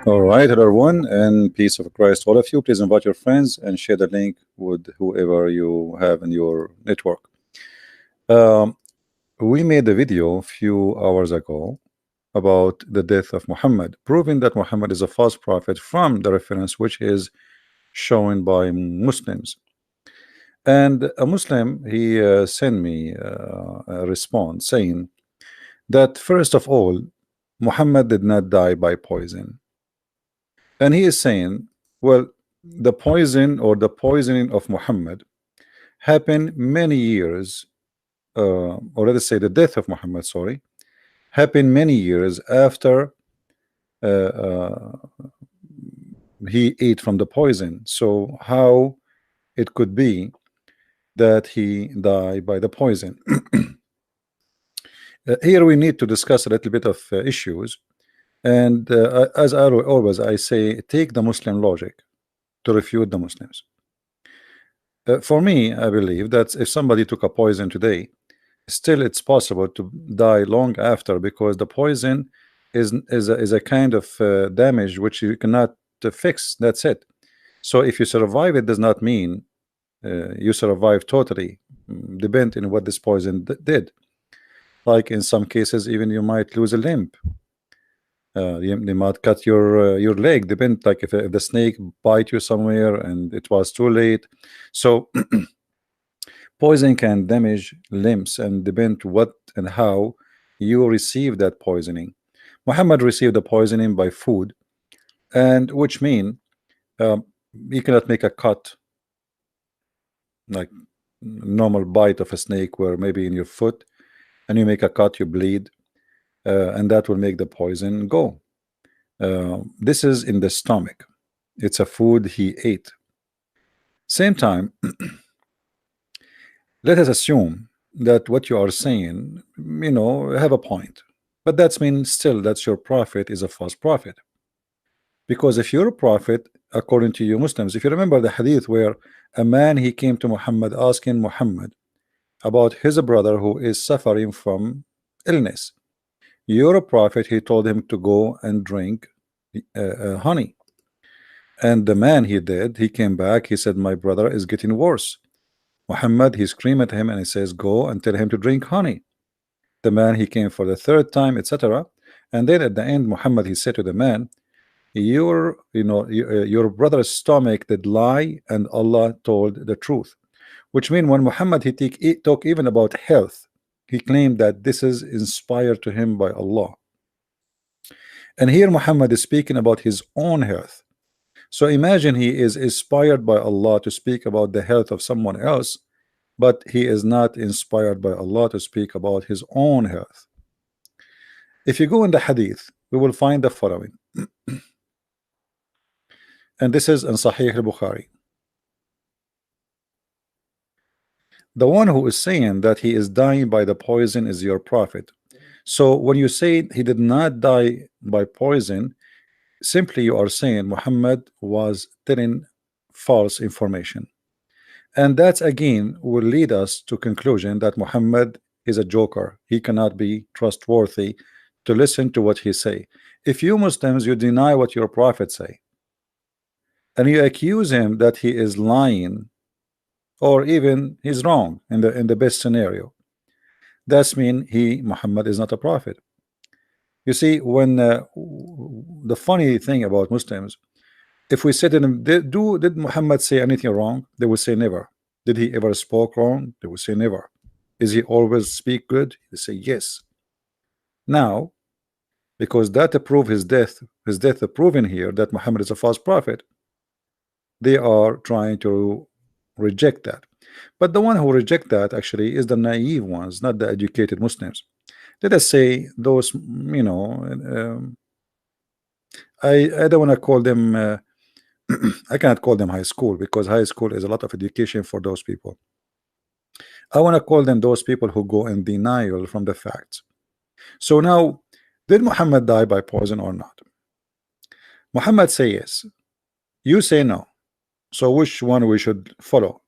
All right, hello everyone, and peace of Christ to all of you. Please invite your friends and share the link with whoever you have in your network. Um, we made a video a few hours ago about the death of Muhammad, proving that Muhammad is a false prophet from the reference which is shown by Muslims. And a Muslim, he sent me a response saying that first of all, Muhammad did not die by poison. And he is saying, well, the poison or the poisoning of Muhammad happened many years, or let us say the death of Muhammad, sorry, happened many years after uh, uh, he ate from the poison. So how it could be that he died by the poison? Here we need to discuss a little bit of issues. And as I always I say, take the Muslim logic to refute the Muslims. For me, I believe that if somebody took a poison today, still it's possible to die long after, because the poison is a kind of damage which you cannot fix. That's it. So if you survive, it does not mean you survive totally. Depend on what this poison did. Like in some cases, even you might lose a limb. They might cut your leg. Depend, like if the snake bite you somewhere and it was too late. So poison can damage limbs, and depend what and how you receive that poisoning. Muhammad received the poisoning by food, and which mean you cannot make a cut like normal bite of a snake, where maybe in your foot, and you make a cut, you bleed, and that will make the poison go. This is in the stomach. It's a food he ate. Same time, let us assume that what you are saying, have a point, but that's mean still that your prophet is a false prophet. Because if you're a prophet, according to you Muslims, if you remember the hadith where a man, he came to Muhammad asking Muhammad about his brother who is suffering from illness. You're a prophet, he told him to go and drink honey. And the man, he did. He came back, he said, my brother is getting worse. Muhammad, he screamed at him and he says, go and tell him to drink honey. The man, he came for the third time, etc. And then at the end, Muhammad, he said to the man, your brother's stomach did lie and Allah told the truth. Which means when Muhammad, he talk even about health, he claimed that this is inspired to him by Allah. And here Muhammad is speaking about his own health. So imagine he is inspired by Allah to speak about the health of someone else, but he is not inspired by Allah to speak about his own health. If you go in the hadith, we will find the following. And this is in Sahih al-Bukhari. The one who is saying that he is dying by the poison is your prophet. So when you say he did not die by poison, simply you are saying Muhammad was telling false information. And that again will lead us to conclusion that Muhammad is a joker. He cannot be trustworthy to listen to what he say. If you Muslims, you deny what your prophet say, and you accuse him that he is lying, or even he's wrong in the best scenario, that's mean Muhammad is not a prophet. You see, when the funny thing about Muslims, if we said to them, did Muhammad say anything wrong? They would say never. Did he ever spoke wrong? They would say never. Is he always speak good? They say yes. Now, because that prove his death proving here that Muhammad is a false prophet, they are trying to reject that. But the one who reject that actually is the naive ones, not the educated Muslims. Let us say those, I don't want to call them I cannot call them high school, because high school is a lot of education for those people. I want to call them those people who go in denial from the facts. So now, did Muhammad die by poison or not? Muhammad say yes. You say no. So which one we should follow?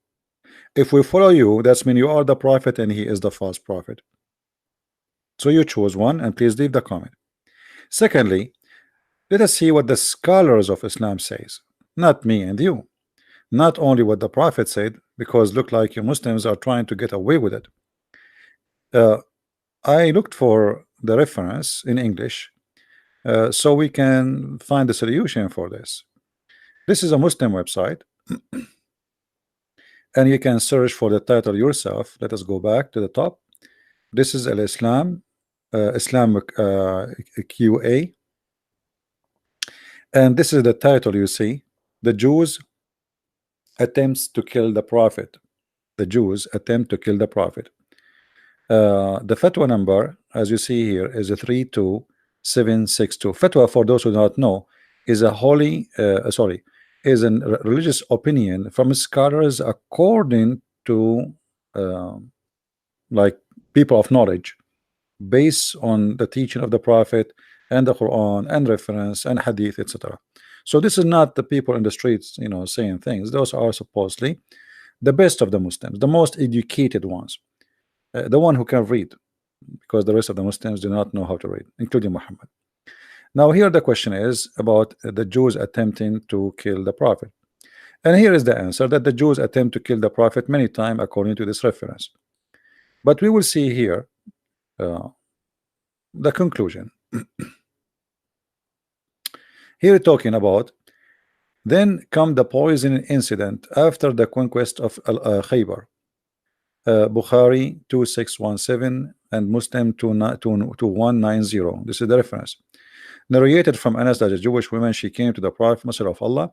If we follow you, that's mean you are the prophet and he is the false prophet. So you choose one and please leave the comment. Secondly, let us see what the scholars of Islam says, not me and you. Not only what the Prophet said, because look like you Muslims are trying to get away with it. Uh, I looked for the reference in English so we can find a solution for this. This is a Muslim website, and you can search for the title yourself. Let us go back to the top. This is Al Islam, Islamic QA, and this is the title you see. The Jews attempts to kill the Prophet. The Jews attempt to kill the Prophet. The fatwa number, as you see here, is a 32762. Fatwa, for those who do not know, is a is a religious opinion from scholars according to like people of knowledge, based on the teaching of the Prophet and the Quran and reference and hadith, etc. So this is not the people in the streets, saying things. Those are supposedly the best of the Muslims, the most educated ones, the one who can read, because the rest of the Muslims do not know how to read, including Muhammad. Now here the question is about the Jews attempting to kill the Prophet, and here is the answer, that the Jews attempt to kill the Prophet many times according to this reference. But we will see here the conclusion. Here talking about, then come the poison incident after the conquest of Khaybar. Bukhari 2617 and Muslim 2190. This is the reference. Narrated from Anas that a Jewish woman, she came to the Prophet, Messenger of Allah,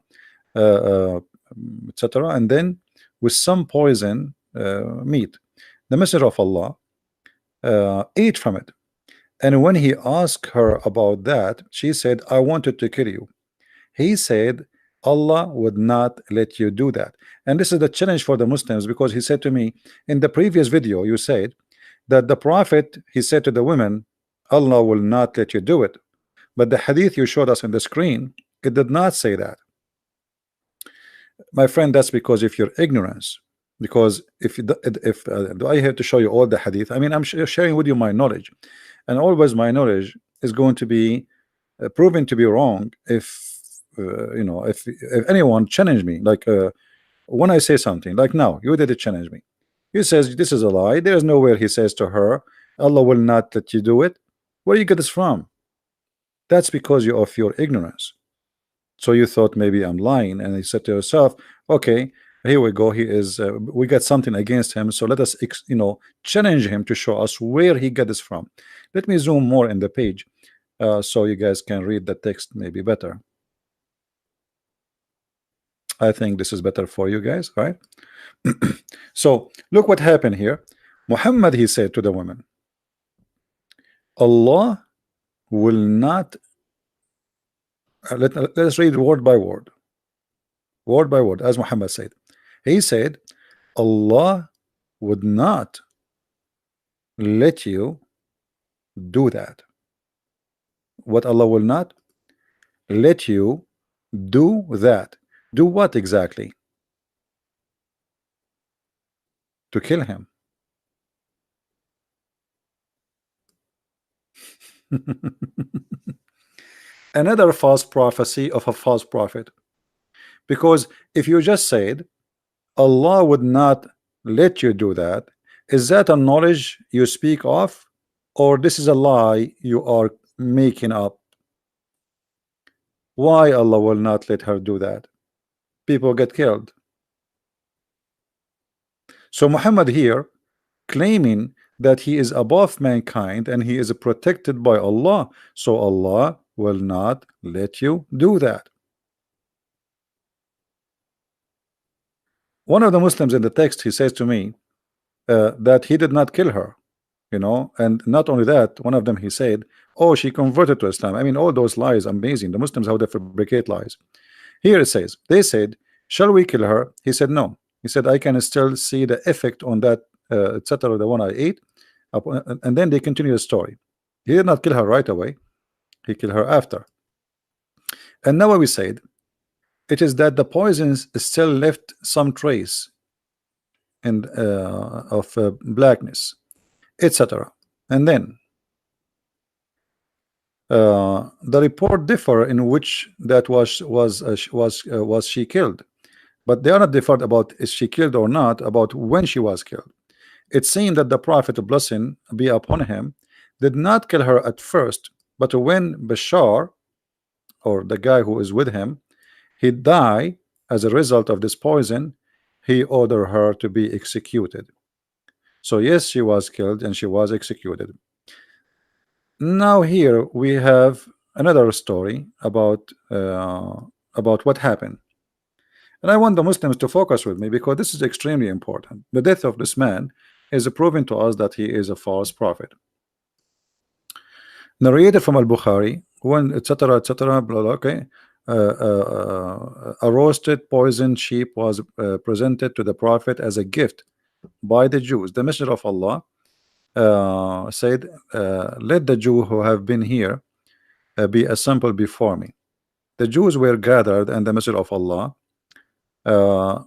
etc., and then with some poison meat. The Messenger of Allah ate from it, and when he asked her about that, she said, I wanted to kill you. He said, Allah would not let you do that. And this is the challenge for the Muslims, because he said to me in the previous video, you said that the Prophet, he said to the women, Allah will not let you do it. But the hadith you showed us on the screen, it did not say that. My friend, that's because of your ignorance. Because if do I have to show you all the hadith? I mean, I'm sharing with you my knowledge, and always my knowledge is going to be proven to be wrong if if anyone challenge me, like when I say something, like now you did challenge me. He says this is a lie. There is nowhere he says to her, Allah will not let you do it. Where you get this from? That's because you of your ignorance. So you thought maybe I'm lying, and you said to yourself, okay, here we go, he is we got something against him, so let us challenge him to show us where he got this from. Let me zoom more in the page so you guys can read the text maybe better. I think this is better for you guys, right? So look what happened here. Muhammad, he said to the woman, Allah will not let's read word by word, as Muhammad said. He said, Allah would not let you do that. What? Allah will not let you do that. Do what exactly? To kill him. Another false prophecy of a false prophet. Because if you just said Allah would not let you do that, is that a knowledge you speak of, or this is a lie you are making up? Why Allah will not let her do that? People get killed. So Muhammad here claiming that he is above mankind and he is protected by Allah, so Allah will not let you do that. One of the Muslims in the text, he says to me that he did not kill her, and not only that, one of them, he said, oh, she converted to Islam. I mean, all those lies, amazing. The Muslims, how they fabricate lies. Here it says, they said, shall we kill her? He said no. He said, I can still see the effect on that etc., the one I ate. And then they continue the story. He did not kill her right away, he killed her after. And now we said it is that the poisons still left some trace and of blackness, etc. And then The report differ in which that was she killed, but they are not differed about is she killed or not, about when she was killed. It seemed that the Prophet, blessing be upon him, did not kill her at first, but when Bashar, or the guy who is with him, he died as a result of this poison, he ordered her to be executed. So yes, she was killed and she was executed. Now here we have another story about what happened, and I want the Muslims to focus with me because this is extremely important. The death of this man is proving to us that he is a false prophet. Narrated from Al-Bukhari, when etc. etc. blah, blah, okay. A roasted poisoned sheep was presented to the Prophet as a gift by the Jews. The Messenger of Allah said, let the Jew who have been here be assembled before me. The Jews were gathered, and the Messenger of Allah uh,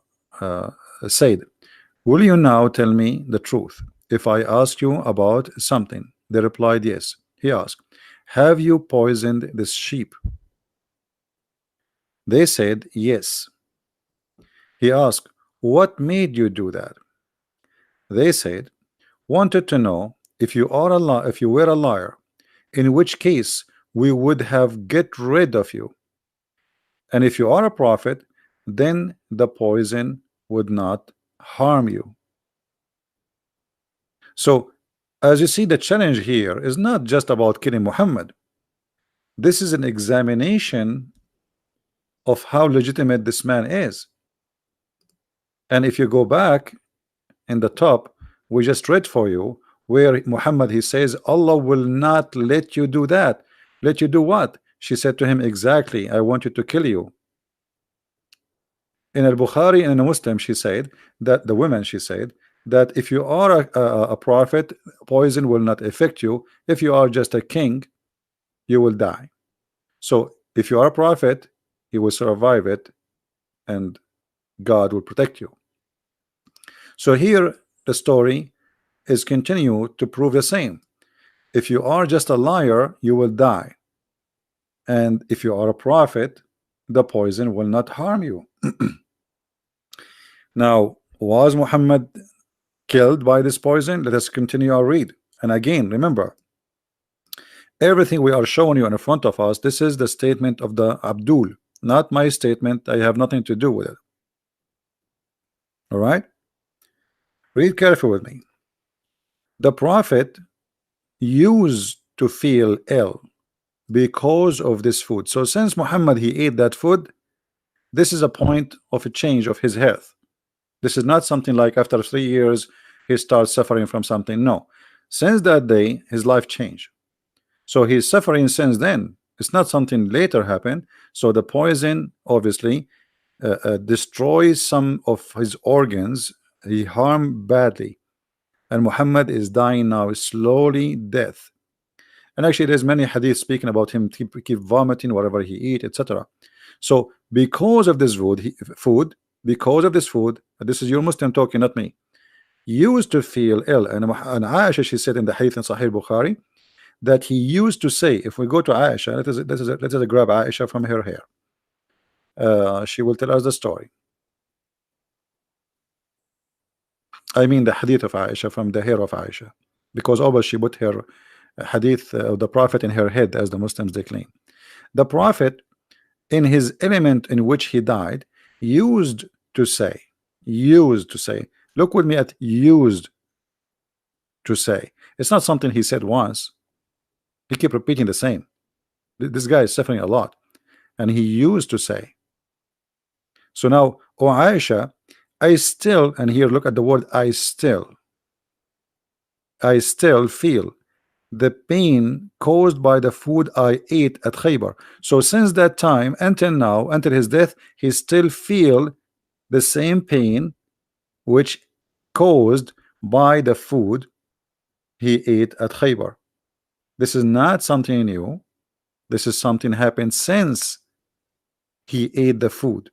said, will you now tell me the truth if I ask you about something? They replied, yes. He asked, have you poisoned this sheep? They said, yes. He asked, what made you do that? They said, wanted to know if you are if you were a liar, in which case we would have get rid of you, and if you are a prophet, then the poison would not harm you. So as you see, the challenge here is not just about killing Muhammad. This is an examination of how legitimate this man is. And if you go back in the top, we just read for you where Muhammad, he says, Allah will not let you do that. Let you do what? She said to him, exactly, I want you to kill you. In Al-Bukhari and in a Muslim, she said that the women, she said that if you are a prophet, poison will not affect you. If you are just a king, you will die. So if you are a prophet, you will survive it and God will protect you. So here the story is continue to prove the same. If you are just a liar, you will die, and if you are a prophet, the poison will not harm you. Now, was Muhammad killed by this poison? Let us continue our read. And again, remember, everything we are showing you in front of us, this is the statement of the Abdul, not my statement. I have nothing to do with it. All right, read carefully with me. The prophet used to feel ill because of this food. So since Muhammad, he ate that food, this is a point of a change of his health. This is not something like after 3 years he starts suffering from something. No, since that day his life changed. So he's suffering since then. It's not something later happened. So the poison obviously destroys some of his organs. He harmed badly, and Muhammad is dying now slowly death. And actually there's many hadith speaking about him keep vomiting whatever he eat, etc. So because of this because of this food, this is your Muslim talking, not me, used to feel ill. And Aisha, she said in the hadith in Sahih Bukhari that he used to say, if we go to Aisha, let us grab Aisha from her hair. She will tell us the story. I mean the hadith of Aisha, from the hair of Aisha, because always she put her hadith of the Prophet in her head, as the Muslims they claim. The Prophet, in his element in which he died, used to say, look with me at used to say. It's not something he said once. He kept repeating the same. This guy is suffering a lot, and he used to say. So now, O Aisha, I still, and here look at the word I still feel the pain caused by the food I ate at Khaybar. So since that time until now, until his death, he still feel the same pain which caused by the food he ate at Khaybar. This is not something new. This is something happened since he ate the food.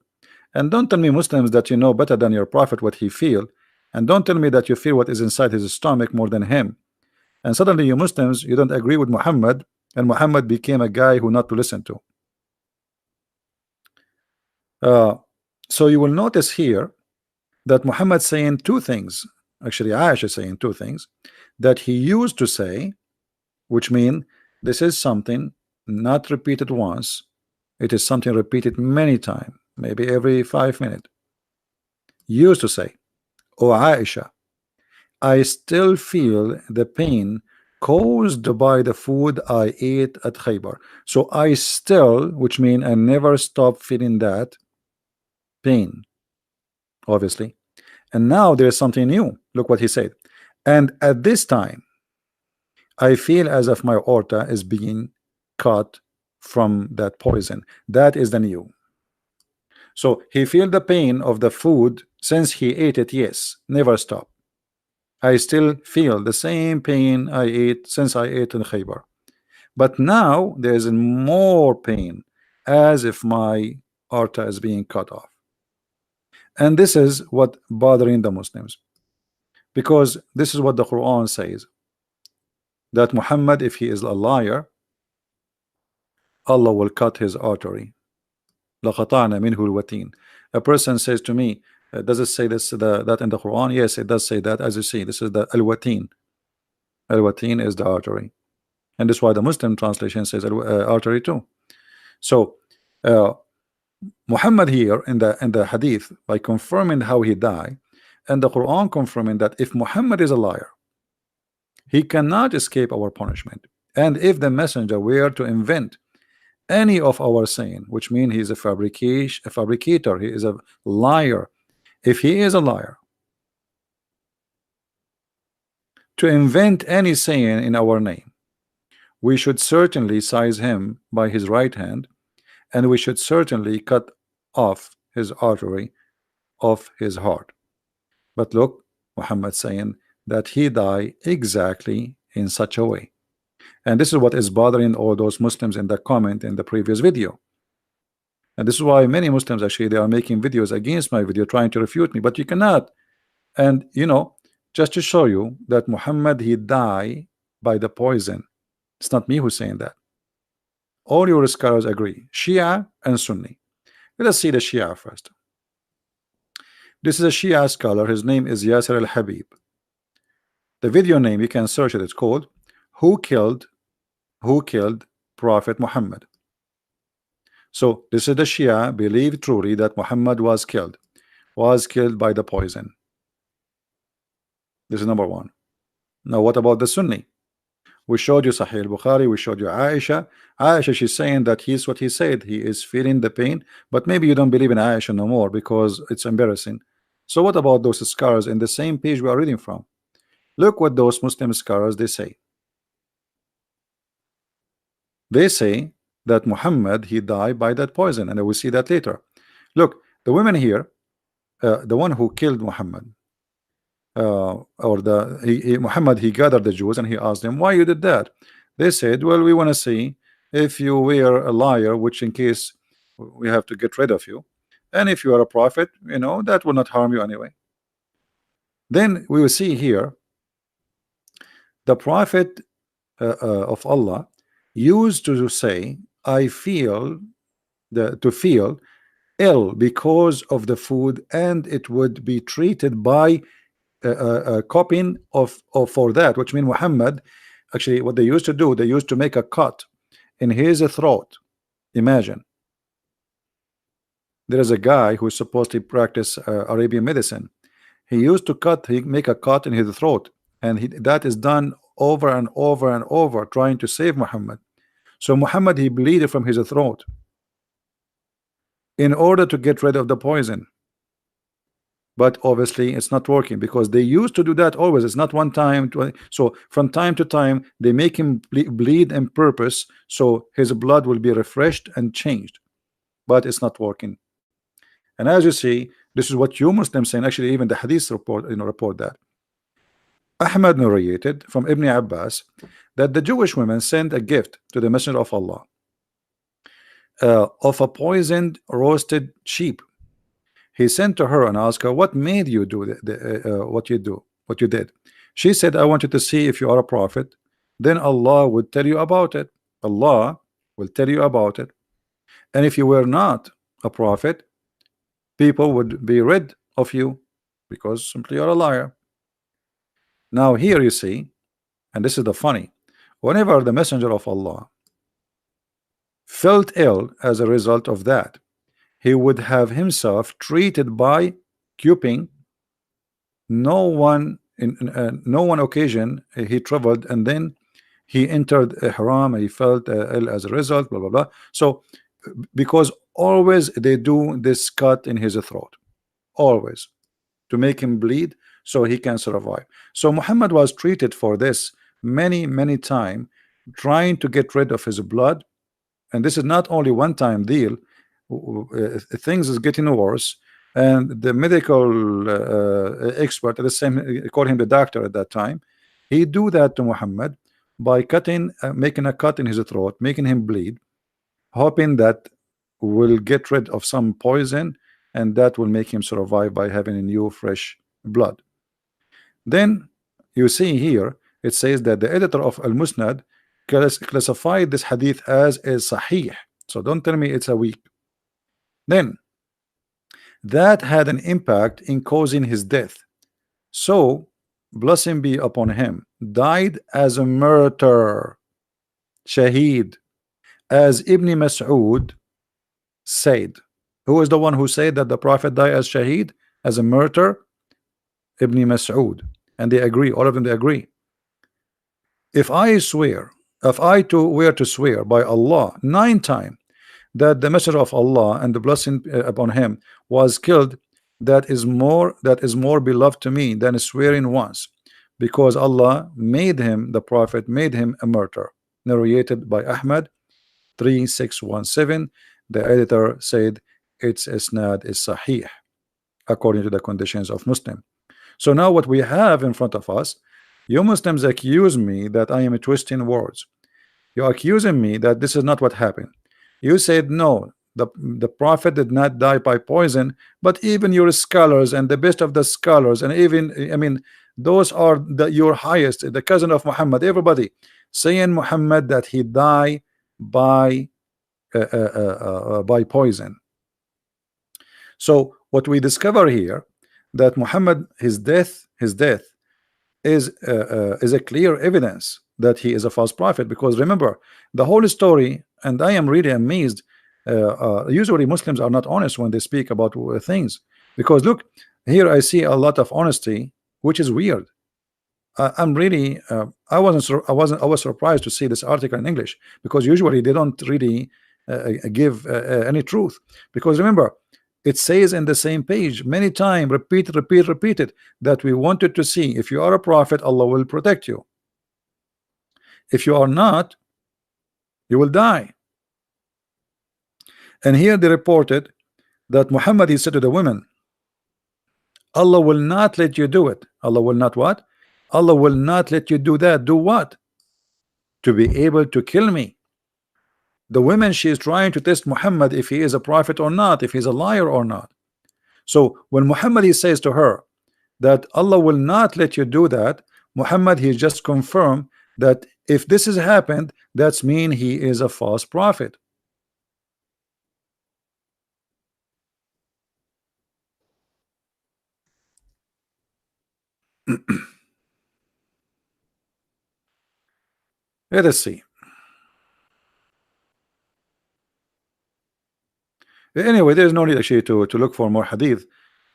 And don't tell me, Muslims, that you know better than your prophet what he feel, and don't tell me that you feel what is inside his stomach more than him. And suddenly you Muslims, you don't agree with Muhammad and Muhammad became a guy who not to listen to. Uh, so you will notice here that Muhammad saying two things. Actually, Aisha saying two things that he used to say, which mean this is something not repeated once. It is something repeated many times, maybe every 5 minutes. Used to say, "Oh Aisha, I still feel the pain caused by the food I ate at Khaybar." So I still, which mean I never stop feeling that pain, obviously. And now there's something new. Look what he said. And at this time, I feel as if my aorta is being cut from that poison. That is the new. So he feel the pain of the food since he ate it. Yes, never stop. I still feel the same pain I ate since I ate in Khaybar. But now there is more pain, as if my aorta is being cut off. And this is what bothering the Muslims, because this is what the Quran says, that Muhammad, if he is a liar, Allah will cut his artery. لَقَطَعْنَا مِنْهُ الْوَتِينَ. A person says to me, does it say this that in the Quran? Yes, it does say that. As you see, this is the al-watin. Al-watin is the artery, and this is why the Muslim translation says artery too. So Muhammad here in the hadith, by confirming how he died, and the Quran confirming that if Muhammad is a liar, he cannot escape our punishment. And if the messenger were to invent any of our saying, which means he is a fabricator, he is a liar. If he is a liar, to invent any saying in our name, we should certainly seize him by his right hand, and we should certainly cut off his artery of his heart. But look, Muhammad saying that he died exactly in such a way. And this is what is bothering all those Muslims in the comment in the previous video. And this is why many Muslims actually, they are making videos against my video trying to refute me, but you cannot. And you know, just to show you that Muhammad, he died by the poison. It's not me who's saying that. All your scholars agree, Shia and Sunni. Let us see the Shia first. This is a Shia scholar. His name is Yasser al-Habib. The video name, you can search it. It's called Who Killed Prophet Muhammad. So this is the Shia believe truly that Muhammad was killed by the poison. This is number one. Now what about the Sunni? We showed you Sahih al-Bukhari, we showed you Aisha. Aisha, she's saying that he's what he said, he is feeling the pain, but maybe you don't believe in Aisha no more because it's embarrassing. So what about those scholars in the same page we are reading from? Look what those Muslim scholars they say. They say that Muhammad, he died by that poison, and I will see that later. Look, the women here, the one who killed Muhammad, Muhammad, he gathered the Jews and he asked them, why you did that? They said, well, we want to see if you were a liar, which in case we have to get rid of you, and if you are a prophet, you know, that will not harm you anyway. Then we will see here the prophet of Allah used to say, I feel to feel ill because of the food, and it would be treated by copying of for that, which means Muhammad, actually what they used to do, they used to make a cut in his throat. Imagine, there is a guy who is supposed to practice Arabian medicine. He used to make a cut in his throat, and that is done over and over and over, trying to save Muhammad. So Muhammad, he bleeded from his throat in order to get rid of the poison. But obviously it's not working, because they used to do that always. It's not one time. So from time to time they make him bleed on purpose, so his blood will be refreshed and changed, but it's not working. And as you see, this is what you Muslims saying. Actually, even the hadith report, report that Ahmad narrated from Ibn Abbas that the Jewish women sent a gift to the Messenger of Allah of a poisoned roasted sheep. He sent to her and asked her, what made you do what you did? She said, I wanted to see if you are a prophet, then Allah would tell you about it. Allah will tell you about it. And if you were not a prophet, people would be rid of you because simply you're a liar. Now here you see, and this is the funny, whenever the messenger of Allah felt ill as a result of that, he would have himself treated by cuping. No one no one occasion he traveled, and then he entered ihram, he felt ill as a result, blah blah blah. So because always they do this cut in his throat, always, to make him bleed so he can survive. So Muhammad was treated for this many time, trying to get rid of his blood. And this is not only one time deal. Things is getting worse, and the medical expert at the same, call him the doctor at that time, he do that to Muhammad by cutting, making a cut in his throat, making him bleed, hoping that will get rid of some poison, and that will make him survive by having a new fresh blood. Then you see here it says that the editor of Al-Musnad classified this hadith as a sahih, so don't tell me it's a weak. Then that had an impact in causing his death. So blessing be upon him, died as a martyr, shaheed, as Ibn Mas'ud said. Who is the one who said that the Prophet died as shaheed, as a martyr? Ibn Mas'ud. And they agree, all of them, they agree. If I swear, if I too were to swear by Allah 9 times that the messenger of Allah and the blessing upon him was killed, that is more beloved to me than swearing once, because Allah made him, the Prophet made him a martyr. Narrated by Ahmad 3617. The editor said its isnad is sahih according to the conditions of Muslim. So now what we have in front of us, you Muslims accuse me that I am twisting words. You're accusing me that this is not what happened. You said no, the Prophet did not die by poison, but even your scholars and the best of the scholars, and even, I mean, those are your highest, the cousin of Muhammad, everybody saying Muhammad that he died by poison. So what we discover here, that Muhammad, his death is a clear evidence that he is a false prophet. Because remember the whole story, and I am really amazed. Usually Muslims are not honest when they speak about things, because look here, I see a lot of honesty, which is weird. I'm really I was surprised to see this article in English, because usually they don't really give any truth. Because remember, it says in the same page many times, repeated, that we wanted to see, if you are a prophet, Allah will protect you. If you are not, you will die. And here they reported that Muhammad, he said to the women, Allah will not let you do it. Allah will not what? Allah will not let you do that. Do what? To be able to kill me. The women, she is trying to test Muhammad if he is a prophet or not, if he's a liar or not. So when Muhammad, he says to her that Allah will not let you do that, Muhammad, he just confirmed that if this has happened, that's mean he is a false prophet. Let us see. Anyway, there's no need actually to look for more hadith.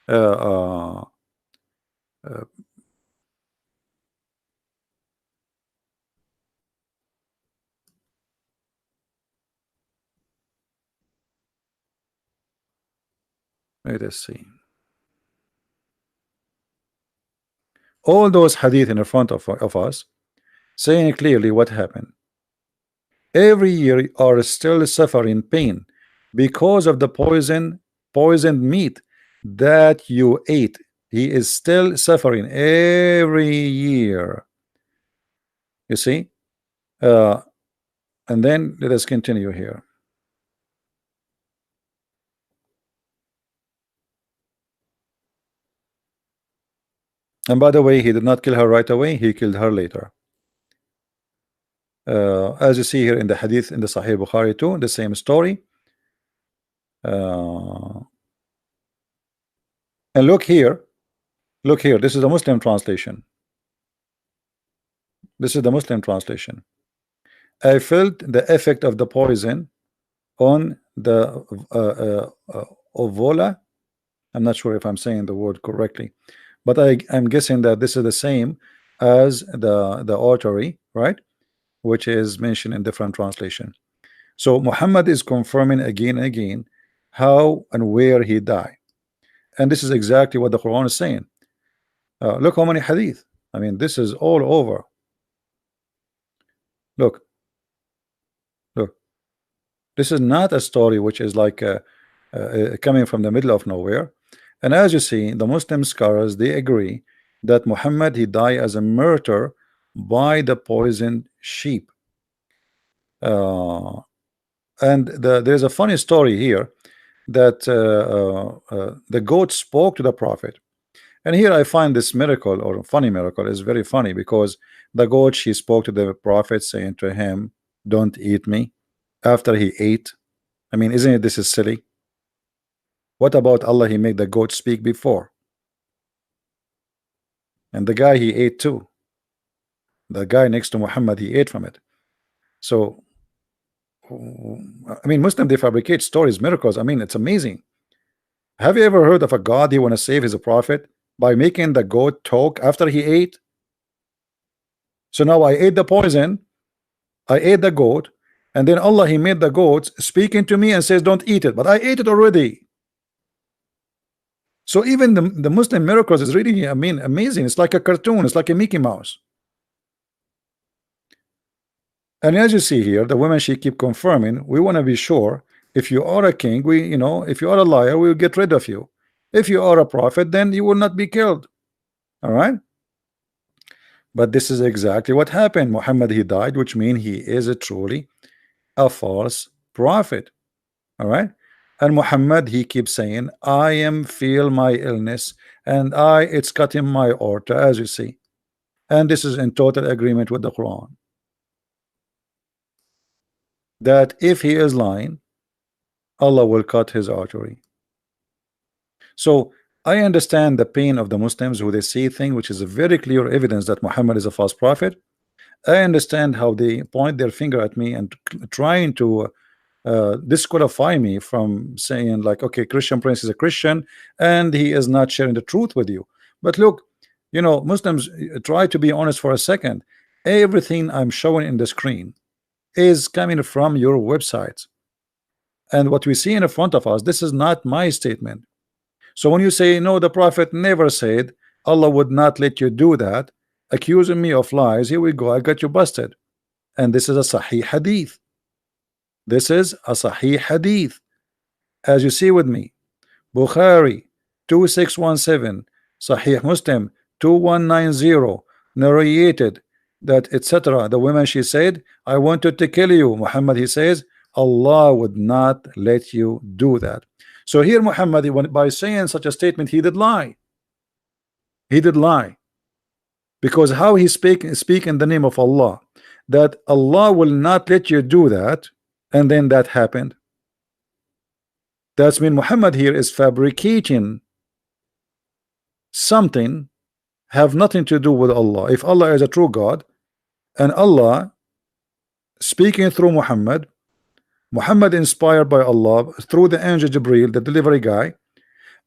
Uh, let us see. All those hadith in the front of us saying clearly what happened. Every year are still suffering pain because of the poisoned meat that you ate. He is still suffering every year. You see? And then let us continue here. And by the way, he did not kill her right away, he killed her later. As you see here in the hadith in the Sahih Bukhari too, the same story. And look here, this is the Muslim translation. This is the Muslim translation. I felt the effect of the poison on the ovola. I'm not sure if I'm saying the word correctly, but I'm guessing that this is the same as the artery, right? Which is mentioned in different translation. So Muhammad is confirming again and again how and where he died, and this is exactly what the Quran is saying. Look how many hadith. I mean, this is all over. Look, this is not a story which is like coming from the middle of nowhere. And as you see, the Muslim scholars, they agree that Muhammad, he died as a martyr by the poisoned sheep. And there's a funny story here that the goat spoke to the prophet. And here I find this miracle, or funny miracle, is very funny, because the goat, she spoke to the prophet saying to him, don't eat me, after he ate. I mean, isn't it, this is silly? What about Allah? He made the goat speak before, and the guy, he ate too. The guy next to Muhammad, he ate from it. So I mean, Muslim, they fabricate stories, miracles. I mean, it's amazing. Have you ever heard of a God, he want to save his prophet by making the goat talk after he ate? So now I ate the poison, I ate the goat, and then Allah, he made the goats speaking to me and says don't eat it, but I ate it already. So even the Muslim miracles is really, I mean, amazing. It's like a cartoon, it's like a Mickey Mouse. And as you see here, the women, she keep confirming, we want to be sure, if you are a king, we, you know, if you are a liar, we will get rid of you. If you are a prophet, then you will not be killed. All right. But this is exactly what happened. Muhammad, he died, which means he is truly a false prophet. All right. And Muhammad, he keeps saying, I am feel my illness, and it's cutting my aorta, as you see. And this is in total agreement with the Quran, that if he is lying, Allah will cut his artery. So I understand the pain of the Muslims who they see things which is a very clear evidence that Muhammad is a false prophet. I understand how they point their finger at me and trying to disqualify me from saying like, okay, Christian Prince is a Christian and he is not sharing the truth with you. But look, you know, Muslims, try to be honest for a second. Everything I'm showing in the screen is coming from your websites, and what we see in front of us, this is not my statement. So when you say no, the prophet never said, Allah would not let you do that, accusing me of lies, here we go, I got you busted. And this is a Sahih hadith. This is a Sahih hadith, as you see with me. Bukhari 2617, Sahih Muslim 2190, narrated that etc. The woman, she said, I wanted to kill you. Muhammad, he says, Allah would not let you do that. So here Muhammad, by saying such a statement, he did lie. He did lie, because how he speak in the name of Allah, that Allah will not let you do that, and then that happened. That's mean Muhammad here is fabricating something have nothing to do with Allah. If Allah is a true God, and Allah speaking through Muhammad, Muhammad inspired by Allah through the angel Jibril, the delivery guy,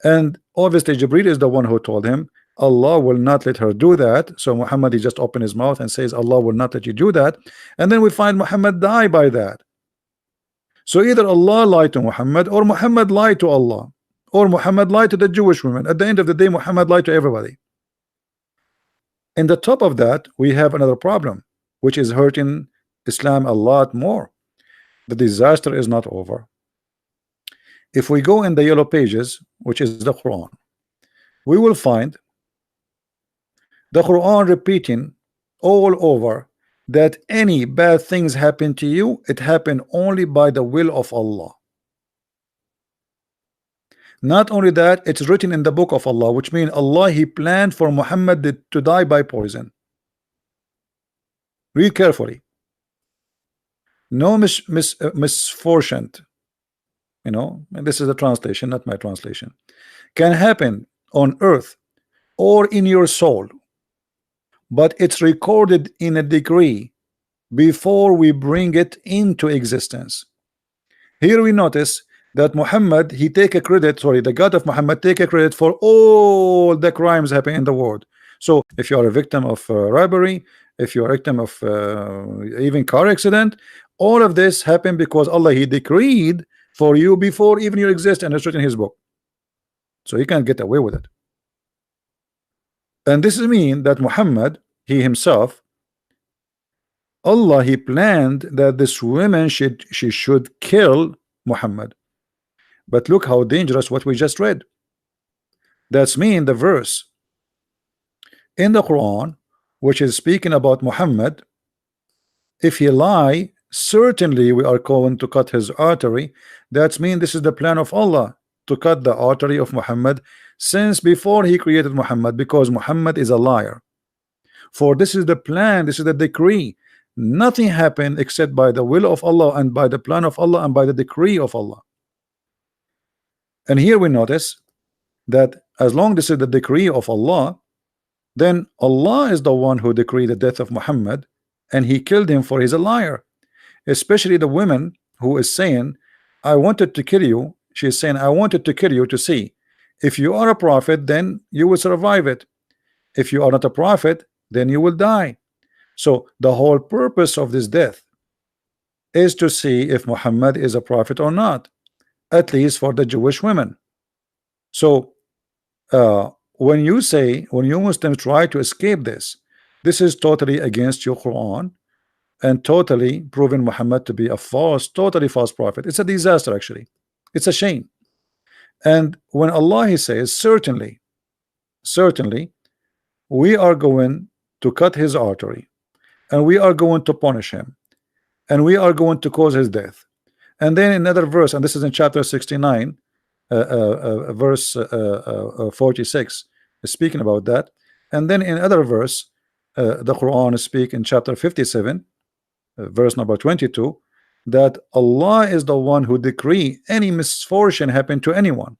and obviously Jibril is the one who told him Allah will not let her do that. So Muhammad, he just opened his mouth and says Allah will not let you do that, and then we find Muhammad die by that. So either Allah lied to Muhammad, or Muhammad lied to Allah, or Muhammad lied to the Jewish women. At the end of the day, Muhammad lied to everybody. In the top of that, we have another problem, which is hurting Islam a lot more. The disaster is not over. If we go in the yellow pages, which is the Quran, we will find the Quran repeating all over that any bad things happen to you, it happened only by the will of Allah. Not only that, it's written in the book of Allah, which means Allah, he planned for Muhammad to die by poison. Read carefully. no misfortune, and this is a translation, not my translation, can happen on earth or in your soul, but it's recorded in a degree before we bring it into existence. Here we notice that Muhammad, he take a credit, sorry, the God of Muhammad take a credit for all the crimes happening in the world. So if you are a victim of robbery, if you are a victim of even car accident, all of this happened because Allah, he decreed for you before even you exist, and it's written in his book. So you can't get away with it. And this means that Muhammad, he himself, Allah, he planned that this woman she should kill Muhammad. But look how dangerous what we just read. That's mean the verse in the Quran which is speaking about Muhammad, if he lie, certainly we are going to cut his artery. That's mean this is the plan of Allah to cut the artery of Muhammad since before he created Muhammad, because Muhammad is a liar. For this is the plan, this is the decree. Nothing happened except by the will of Allah and by the plan of Allah and by the decree of Allah. And here we notice that as long as this is the decree of Allah, then Allah is the one who decreed the death of Muhammad, and he killed him for he's a liar. Especially the woman who is saying, I wanted to kill you. She's saying, I wanted to kill you to see if you are a prophet, then you will survive it. If you are not a prophet, then you will die. So the whole purpose of this death is to see if Muhammad is a prophet or not, at least for the Jewish women. So when you Muslims try to escape this is totally against your Quran and totally proving Muhammad to be a totally false prophet. It's a disaster, actually. It's a shame. And when Allah, he says, certainly we are going to cut his artery, and we are going to punish him, and we are going to cause his death. And then another verse, and this is in chapter 69, verse 46, is speaking about that. And then in other verse, the Quran speak in chapter 57, verse number 22, that Allah is the one who decree any misfortune happen to anyone.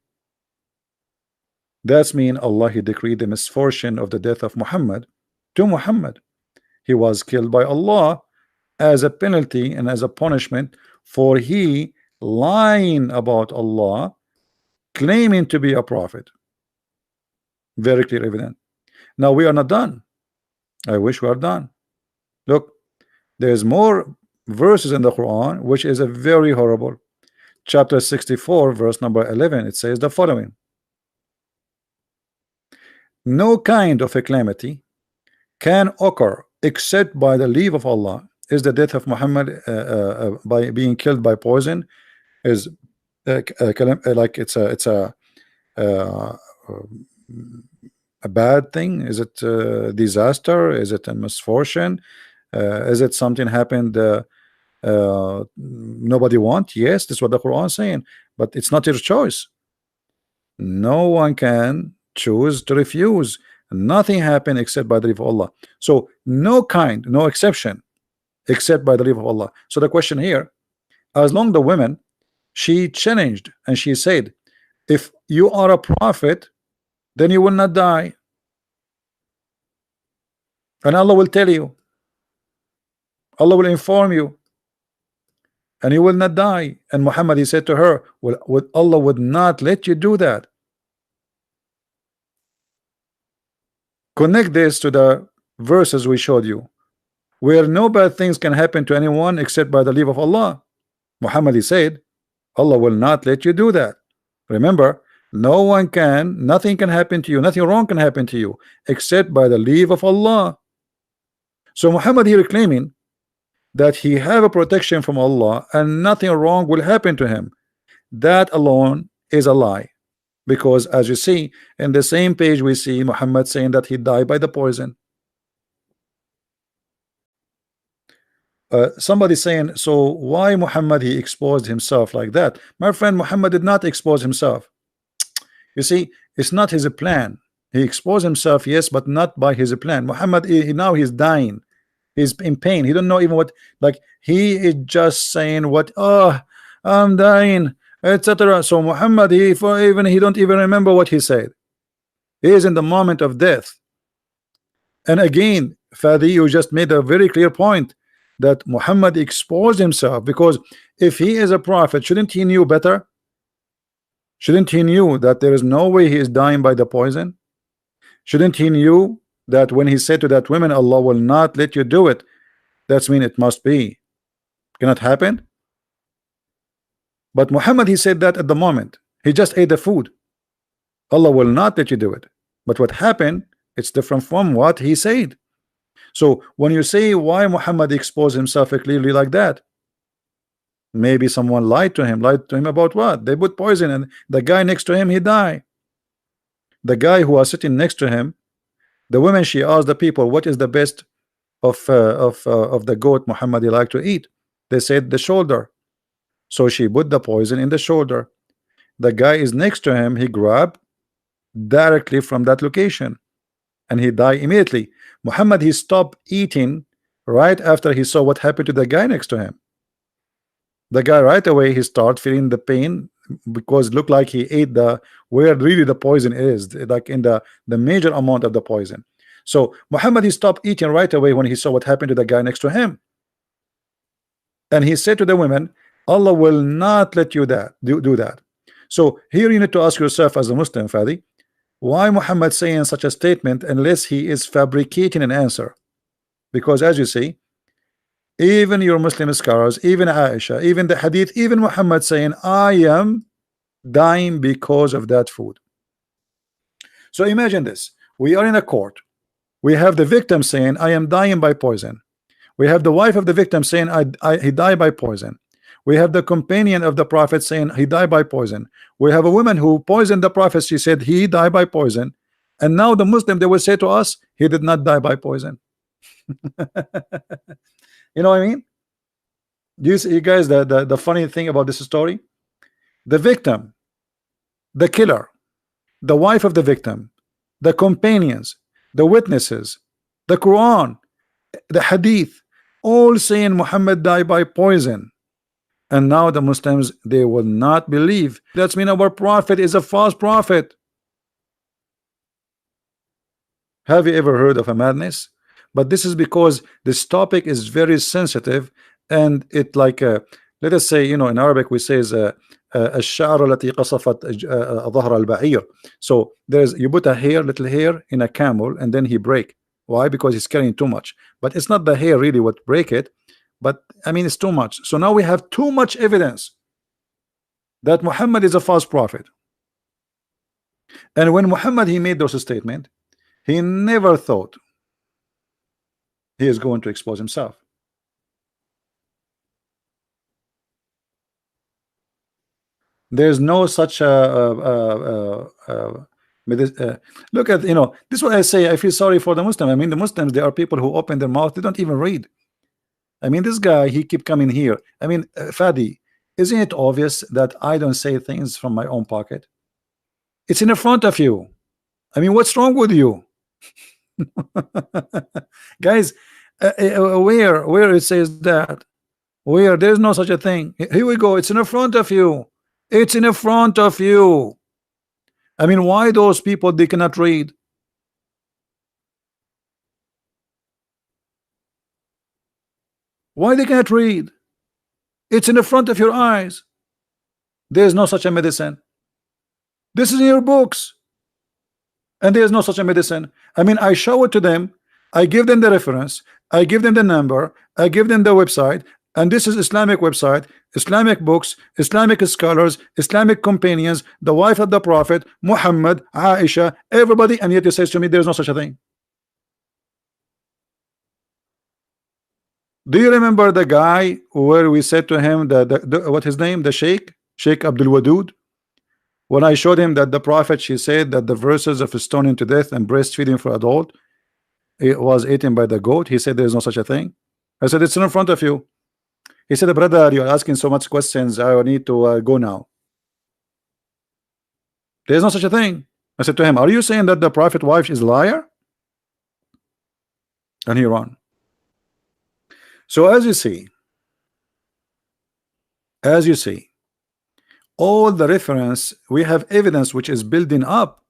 That's mean Allah, he decreed the misfortune of the death of Muhammad to Muhammad. He was killed by Allah as a penalty and as a punishment for he lying about Allah, claiming to be a prophet. Very clear evidence. Now we are not done. I wish we are done. Look, there's more verses in the Quran which is a very horrible. Chapter 64, verse number 11, it says the following: no kind of a calamity can occur except by the leave of Allah. Is the death of Muhammad by being killed by poison is like it's a bad thing? Is it a disaster? Is it a misfortune? Is it something happened nobody want? Yes, that's what the Quran is saying, but it's not your choice. No one can choose to refuse. Nothing happened except by the leave of Allah. So no exception except by the leave of Allah. So the question here, as long the women, she challenged and she said, if you are a prophet, then you will not die, and Allah will tell you, Allah will inform you, and you will not die. And Muhammad, he said to her, well, Allah would not let you do that. Connect this to the verses we showed you, where no bad things can happen to anyone except by the leave of Allah. Muhammad, he said, Allah will not let you do that. Remember, nothing can happen to you, nothing wrong can happen to you except by the leave of Allah. So Muhammad here claiming that he have a protection from Allah and nothing wrong will happen to him. That alone is a lie, because as you see in the same page, we see Muhammad saying that he died by the poison. Somebody saying, so why Muhammad he exposed himself like that? My friend, Muhammad did not expose himself. You see, it's not his plan. He exposed himself, yes, but not by his plan. Muhammad, now he's dying. He's in pain. He don't know even what, like, he is just saying what, oh, I'm dying, etc. So Muhammad, he for even he don't even remember what he said. He is in the moment of death. And again, Fadi, you just made a very clear point that Muhammad exposed himself, because if he is a prophet, shouldn't he knew better? Shouldn't he knew that there is no way he is dying by the poison? Shouldn't he knew that when he said to that woman, Allah will not let you do it, that's mean it must be cannot happen? But Muhammad, he said that at the moment he just ate the food, Allah will not let you do it. But what happened, it's different from what he said. So when you say why Muhammad exposed himself clearly like that, maybe someone lied to him about what? They put poison and the guy next to him, he died. The guy who was sitting next to him, the woman, she asked the people, what is the best of the goat Muhammad he like to eat? They said the shoulder. So she put the poison in the shoulder. The guy is next to him, he grabbed directly from that location and he died immediately. Muhammad, he stopped eating right after he saw what happened to the guy next to him. The guy right away, he started feeling the pain because it looked like he ate the where really the poison is, like in the major amount of the poison. So Muhammad, he stopped eating right away when he saw what happened to the guy next to him. And he said to the women, Allah will not let you do that. So here you need to ask yourself as a Muslim, Fadi, why Muhammad saying such a statement unless he is fabricating an answer? Because as you see, even your Muslim scholars, even Aisha, even the hadith, even Muhammad saying I am dying because of that food. So imagine this, we are in a court, we have the victim saying I am dying by poison, we have the wife of the victim saying he died by poison, we have the companion of the prophet saying he died by poison, we have a woman who poisoned the prophet, she said he died by poison, and now the Muslim, they will say to us he did not die by poison. You know what I mean? Do you see, you guys, the funny thing about this story, the victim, the killer, the wife of the victim, the companions, the witnesses, the Quran, the hadith, all saying Muhammad died by poison. And now the Muslims, they will not believe. That's mean our prophet is a false prophet. Have you ever heard of a madness? But this is because this topic is very sensitive, and it like let us say, you know, in Arabic we say الشعر التي قصفت ظهر البعير. So there's, you put a hair, little hair in a camel and then he break. Why? Because he's carrying too much. But it's not the hair really what break it, but I mean it's too much. So now we have too much evidence that Muhammad is a false prophet. And when Muhammad, he made those statements, he never thought he is going to expose himself. There's no such look at, you know, this is what I say, I feel sorry for the Muslim. I mean, the Muslims, they are people who open their mouth, they don't even read. I mean, this guy, he keep coming here. I mean, Fadi, isn't it obvious that I don't say things from my own pocket? It's in the front of you. I mean, what's wrong with you? Guys, where it says that, where there's no such a thing. Here we go, it's in the front of you. It's in the front of you. I mean, why those people, they cannot read? Why they cannot read? It's in the front of your eyes. There's no such a medicine. This is in your books, and there's no such a medicine. I mean, I show it to them, I give them the reference, I give them the number, I give them the website, and this is Islamic website, Islamic books, Islamic scholars, Islamic companions, the wife of the prophet, Muhammad, Aisha, everybody, and yet he says to me there's no such a thing. Do you remember the guy where we said to him that what his name, the Sheikh Abdul Wadud, when I showed him that the prophet, she said that the verses of stoning to death and breastfeeding for adult, it was eaten by the goat, he said there's no such a thing. I said it's in front of you. He said, brother, you're asking so much questions, I need to go now. There's no such a thing. I said to him, are you saying that the prophet wife is a liar? And he ran. So as you see, all the reference, we have evidence which is building up.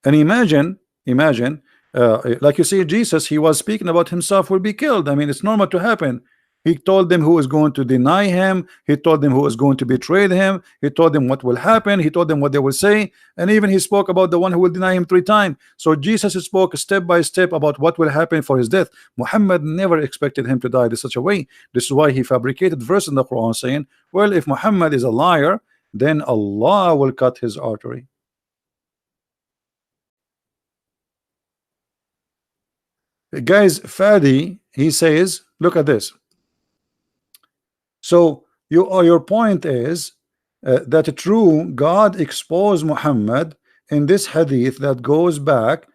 And imagine, like you see, Jesus, he was speaking about himself will be killed. I mean, it's normal to happen. He told them who is going to deny him. He told them who is going to betray him. He told them what will happen. He told them what they will say. And even he spoke about the one who will deny him 3 times. So Jesus spoke step by step about what will happen for his death. Muhammad never expected him to die in such a way. This is why he fabricated verse in the Quran saying, well, if Muhammad is a liar, then Allah will cut his artery. Guys, Fadi, he says, look at this. So your point is that true God exposed Muhammad in this hadith that goes back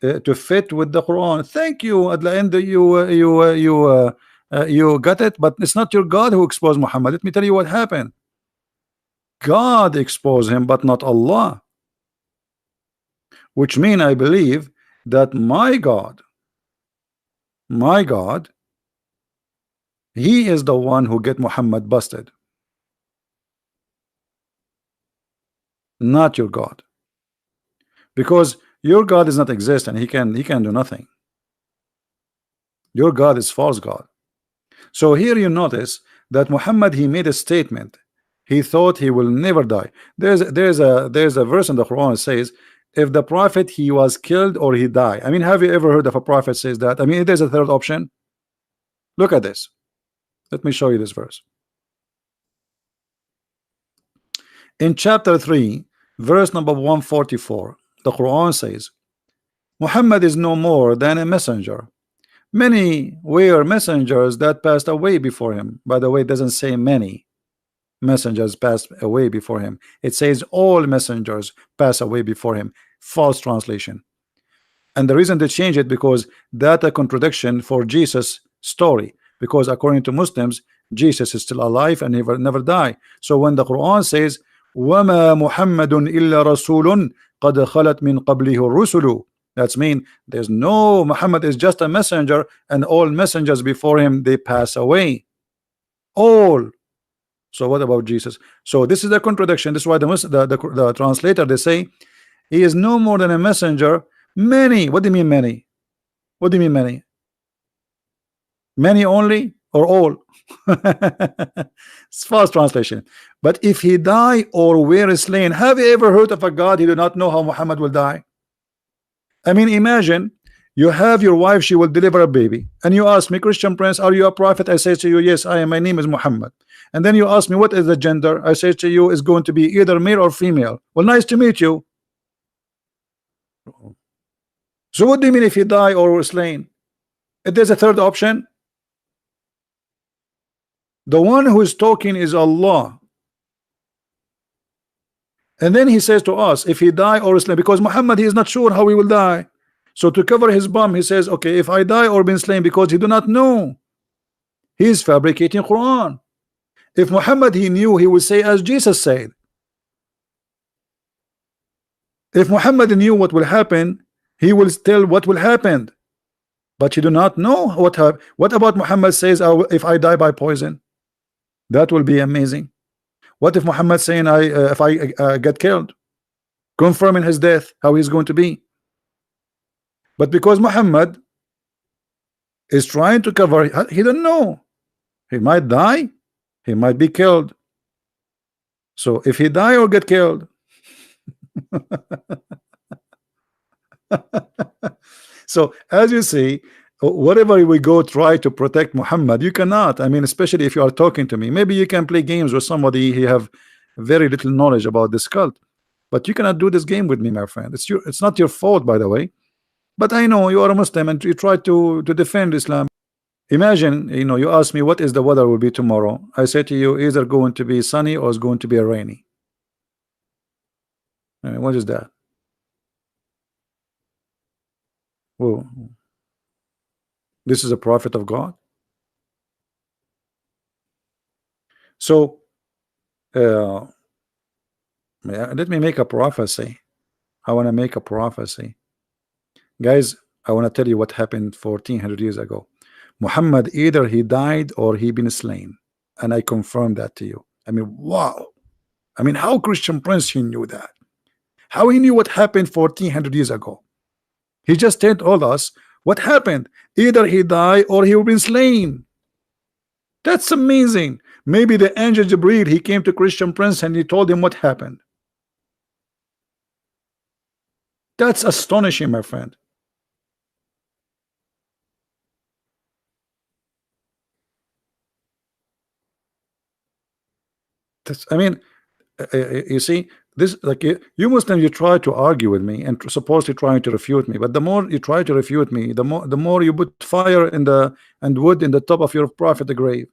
to fit with the Quran. Thank you. At the end, you got it, but it's not your God who exposed Muhammad. Let me tell you what happened. God exposed him, but not Allah. Which means I believe that my God, he is the one who get Muhammad busted, not your God, because your God is not existent. He can do nothing. Your God is false God. So here you notice that Muhammad, he made a statement. He thought he will never die. There's a verse in the Quran that says, if the prophet he was killed or he died. I mean, have you ever heard of a prophet says that? I mean, there's a third option. Look at this. Let me show you this verse. In chapter 3, verse number 144, the Quran says, Muhammad is no more than a messenger. Many were messengers that passed away before him. By the way, it doesn't say many messengers passed away before him. It says all messengers pass away before him. False translation. And the reason to change it, because that a contradiction for Jesus' story. Because according to Muslims, Jesus is still alive and never die. So when the Quran says, وَمَا مُحَمَّدٌ إِلَّا رَسُولٌ قَدْ خَلَتْ مِنْ قَبْلِهِ الرُّسُلُ, that's mean there's no, Muhammad is just a messenger, and all messengers before him, they pass away. All. So what about Jesus? So this is the contradiction. This is why the translator, they say he is no more than a messenger. Many. What do you mean many? What do you mean many? Many only or all? It's false translation. But if he die or were slain, have you ever heard of a God he do not know how Muhammad will die? I mean, imagine you have your wife, she will deliver a baby, and you ask me, Christian Prince, are you a prophet? I say to you, yes, I am. My name is Muhammad. And then you ask me, what is the gender? I say to you, is going to be either male or female. Well, nice to meet you. So what do you mean if he die or was slain? If there's a third option, the one who is talking is Allah. And then he says to us, if he die or slain, because Muhammad, he is not sure how he will die. So to cover his bum, he says, okay, if I die or been slain, because he do not know. He is fabricating Quran. If Muhammad he knew, he would say as Jesus said. If Muhammad knew what will happen, he will tell what will happen. But you do not know what happened. What about Muhammad says, if I die by poison? That will be amazing. What if Muhammad saying, if I get killed, confirming his death, how he's going to be? But because Muhammad is trying to cover, he don't know. He might die, he might be killed. So if he die or get killed, so as you see, whatever we go try to protect Muhammad, you cannot. I mean, especially if you are talking to me, maybe you can play games with somebody who have very little knowledge about this cult, but you cannot do this game with me, my friend. It's not your fault, by the way, but I know you are a Muslim and you try to defend Islam. Imagine, you ask me what is the weather will be tomorrow. I say to you, either going to be sunny or it's going to be rainy. I mean, what is that? Well, this is a prophet of God. So let me make a prophecy. I want to make a prophecy, guys. I want to tell you what happened 1400 years ago. Muhammad, either he died or he been slain, and I confirm that to you. I mean, wow. I mean, how Christian Prince he knew that? How he knew what happened 1400 years ago? He just told us what happened. Either he died or he been slain. That's amazing. Maybe the angel Jibril, he came to Christian Prince and he told him what happened. That's astonishing, my friend. I mean, you see, this like you Muslims, you try to argue with me and supposedly trying to refute me, but the more you try to refute me, the more you put fire in the and wood in the top of your prophet the grave.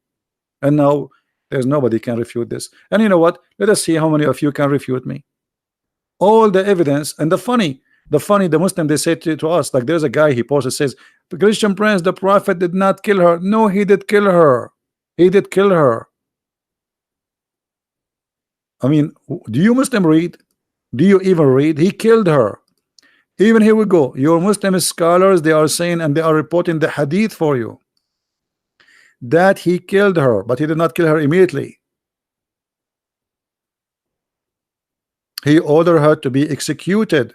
And now there's nobody can refute this. And you know what? Let us see how many of you can refute me. All the evidence. And the Muslim, they say to us, like there's a guy he posted, says the Christian Prince, the prophet did not kill her. No, he did kill her. He did kill her. I mean, do you Muslim read? Do you even read? He killed her. Even here we go. Your Muslim scholars, they are saying and they are reporting the hadith for you that he killed her, but he did not kill her immediately. He ordered her to be executed.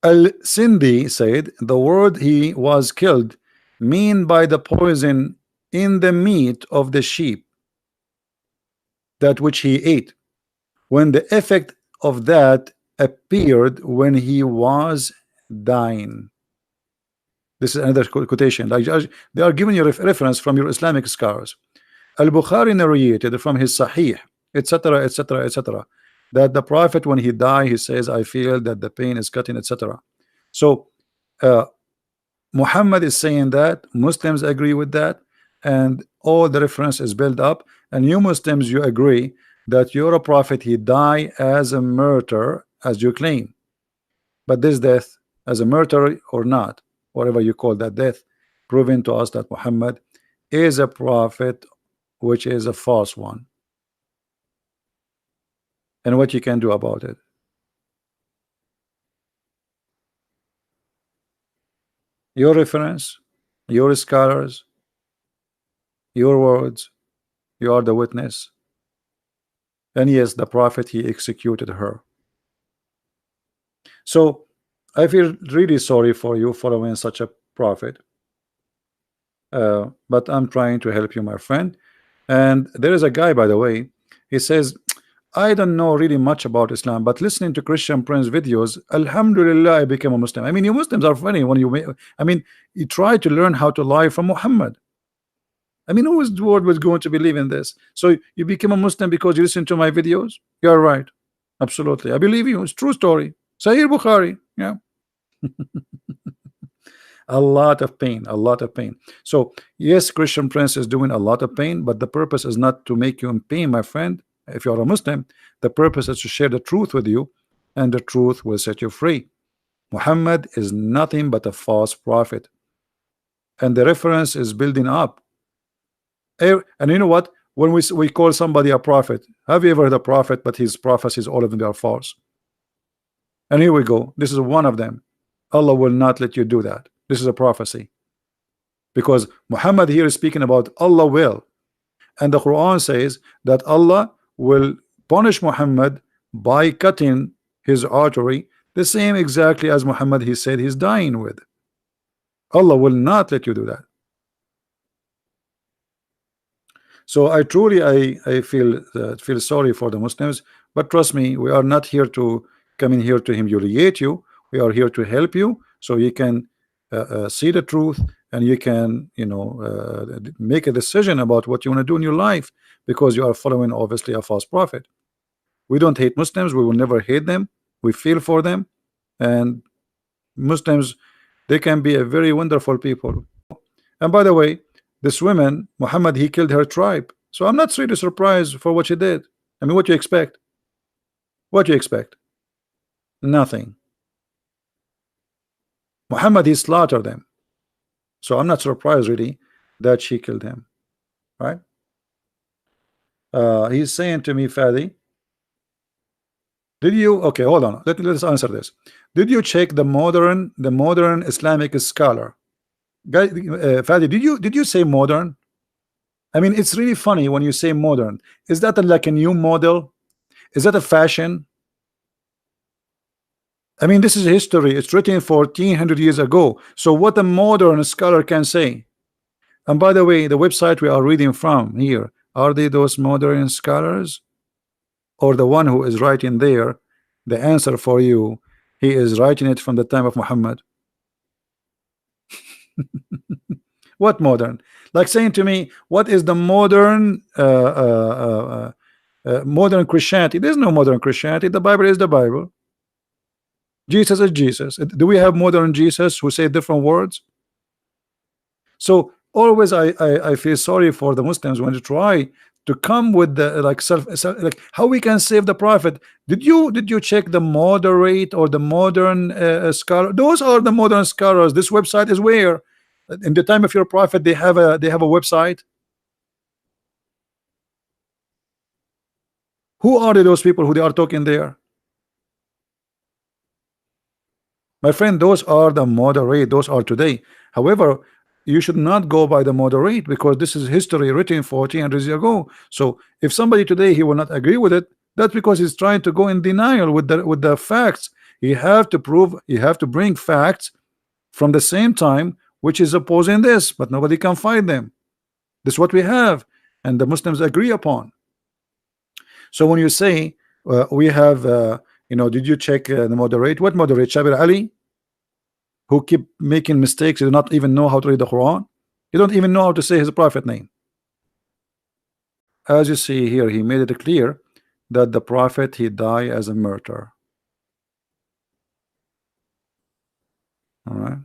Al-Sindi said the word he was killed mean by the poison in the meat of the sheep that which he ate, when the effect of that appeared when he was dying. This is another quotation. Like they are giving you reference from your Islamic scholars. Al-Bukhari narrated from his Sahih, etc., etc., etc., that the Prophet, when he died, he says, I feel that the pain is cutting, etc. So Muhammad is saying that, Muslims agree with that, and all the reference is built up, and you Muslims, you agree that you're a prophet, he died as a martyr, as you claim. But this death, as a martyr or not, whatever you call that death, proving to us that Muhammad is a prophet, which is a false one. And what you can do about it? Your reference, your scholars, your words, you are the witness. And yes, the prophet, he executed her. So I feel really sorry for you following such a prophet, but I'm trying to help you, my friend. And there is a guy, by the way, he says, I don't know really much about Islam, but listening to Christian Prince videos, Alhamdulillah, I became a Muslim. I mean, you Muslims are funny when I mean, you try to learn how to lie from Muhammad. I mean, whose word was going to believe in this? So you became a Muslim because you listen to my videos? You're right. Absolutely. I believe you. It's true story. Sahih Bukhari. Yeah. A lot of pain, a lot of pain. So yes, Christian Prince is doing a lot of pain, but the purpose is not to make you in pain, my friend. If you're a Muslim, the purpose is to share the truth with you, and the truth will set you free. Muhammad is nothing but a false prophet, and the reference is building up. And you know what? When we call somebody a prophet, have you ever heard a prophet but his prophecies, all of them are false? And here we go. This is one of them. Allah will not let you do that. This is a prophecy, because Muhammad here is speaking about Allah will, and the Quran says that Allah will punish Muhammad by cutting his artery, the same exactly as Muhammad he said he's dying with. Allah will not let you do that. So I truly I feel sorry for the Muslims, but trust me, we are not here to come in here to humiliate you. We are here to help you so you can see the truth, and you can, you know, make a decision about what you want to do in your life, because you are following obviously a false prophet. We don't hate Muslims. We will never hate them. We feel for them, and Muslims, they can be a very wonderful people. And by the way, this woman, Muhammad, he killed her tribe. So I'm not really surprised for what she did. I mean, what you expect? What you expect? Nothing. Muhammad, he slaughtered them. So I'm not surprised really that she killed him. Right? He's saying to me, Fadi, Did you? Okay, hold on. Let's answer this. Did you check the modern Islamic scholar? Guy, Fadi, did you say modern? I mean, it's really funny when you say modern. Is that like a new model? Is that a fashion? I mean, this is history. It's written 1400 years ago. So what a modern scholar can say. And by the way, the website we are reading from here, are they those modern scholars? Or the one who is writing there, the answer for you, he is writing it from the time of Muhammad. What modern? Like saying to me, what is the modern Christianity? There's no modern Christianity. The Bible is the Bible. Jesus is Jesus. Do we have modern Jesus who say different words? So always I feel sorry for the Muslims when they try to come with the like how we can save the prophet. Did you check the moderate or the modern scholar? Those are the modern scholars. This website is where in the time of your prophet they have a website. Who are those people who they are talking there? My friend, those are the moderate, those are today. However, you should not go by the moderate because this is history written 1400 years ago. So if somebody today he will not agree with it, that's because he's trying to go in denial with the facts. You have to prove, you have to bring facts from the same time which is opposing this, but nobody can find them. This is what we have, and the Muslims agree upon. So when you say we have did you check the moderate? What moderate? Shabir Ali, who keep making mistakes. You do not even know how to read the Quran. You don't even know how to say his prophet name. As you see here, he made it clear that the prophet he died as a martyr. All right.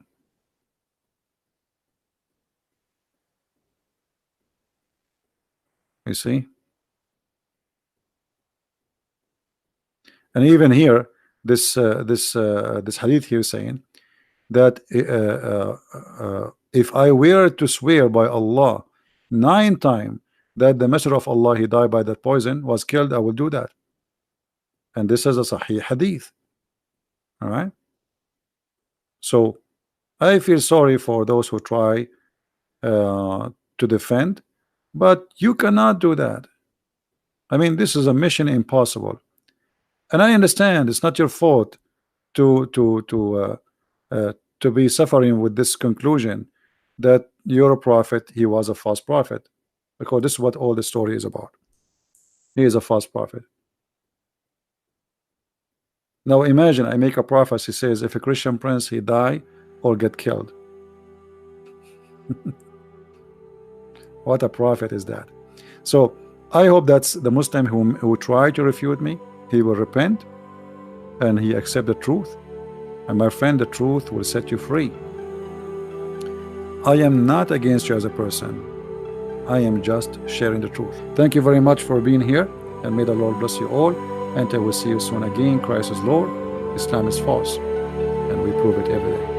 You see, and even here, this hadith here saying that if I were to swear by Allah 9 times that the messenger of Allah he died by that poison, was killed, I will do that. And this is a Sahih hadith. All right. So I feel sorry for those who try to defend, but you cannot do that. I mean, this is a mission impossible. And I understand it's not your fault to be suffering with this conclusion that your prophet he was a false prophet, because this is what all the story is about. He is a false prophet. Now imagine I make a prophecy says if a Christian prince he die or get killed. What a prophet is that? So I hope that's the Muslim who try to refute me, he will repent and he accept the truth, and my friend, the truth will set you free. I am not against you as a person. I am just sharing the truth. Thank you very much for being here, and may the Lord bless you all, and I will see you soon again. Christ is Lord, Islam is false, and we prove it every day.